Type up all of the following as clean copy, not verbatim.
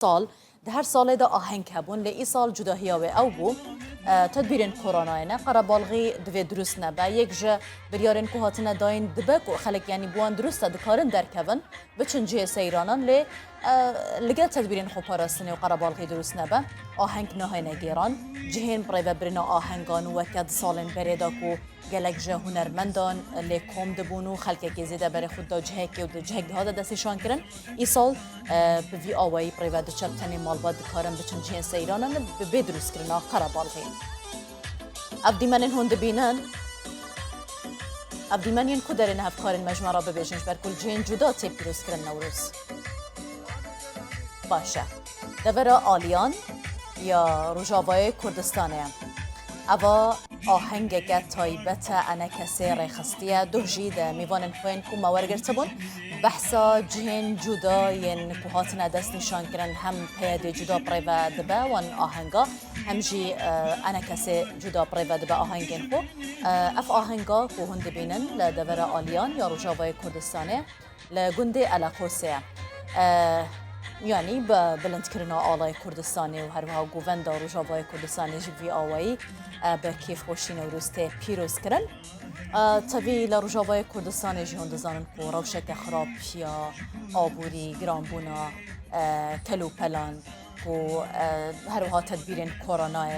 سال ده هر سال ده آهنگ هبون لی سال جداهی او بو تدبیر کرونا نه قربالغی دوی درست نبا یک جا بریارن که هاتنه داین دبک و خلق یعنی بوان درست دکارن در کون بچن جه سیرانان لی لگل تدبیرین خوب پاراستنی و قربالغی درست نبا آهنگ نهای نگیران جهین برای برنا آهنگان و کد سالن بریدا کو گلک جه هنرمندان لی کم دبونو خلق که زیده برای خود دا جهک و جهک ده هاده دستشان کرن ای سال بوی آوایی برای و دچار تنی مالباد دکارن بچن جهین سیرانان به درست کرنا قربالغی ابدی من هند بینن ابدی من ین کدرن هفکارن مجمع را ببیشنش بر کل جهین جدا تیب درست کرن نوروز باشه دورا آلیان یا روجاوای کردستانه اوا آهنگ که تایبت انا کسی ریخستیه دو جید میوانن خوین که مورگرت بون بحثا جهن جدا ین که هاتنا دست نشان کرن هم پیاده جدا پری و دبه وان آهنگا هم جی انا کسی جدا پری و دبه آهنگین خو اف آهنگا که هند بینن لدور آلیان یا روجاوای کردستانه لگنده علاقوسه یعنی با بلند کردن آلای کردستانی و هر وها گووند و روجاوای کردستانی جوی آوایی به کیف خوشی نوروز پیروز کردن طبی لروجاوای کردستانی جهان دزانن که روشک خراب یا آبوری گرانبونا کلو پلان و هر وها تدبیر کرونا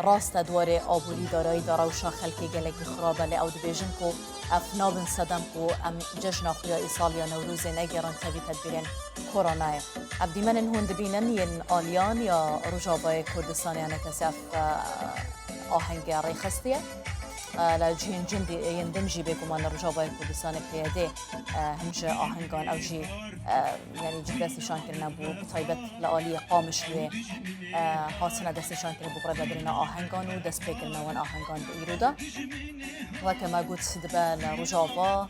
راست دوار آبوری دارایی داروشا خلکی گلکی خرابه لی او دبیجن که افنابن صدم که ام جشن خویا ایسال یا نوروز نگران طبی تدبیر کرونا ابدی من هند بینن ین آلیان یا روجاوای کردستانی انا کسی اف آهنگ ریخستیه لجهن جندی یندمجی بگمان روجاوای کردستان پیاده همچه آهنگان او جی یعنی جی دستشان کرنه بو بطایبت لآلی قامش روی حاصنه دستشان کرنه بو برای بدرین آهنگان و دست بکرنه وان آهنگان به ایرودا و کما گوت دبه روجاوا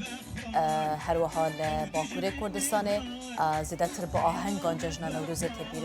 هر وحال باکوره کردستانه زیده تر با آهنگان جشن نوروز تبیر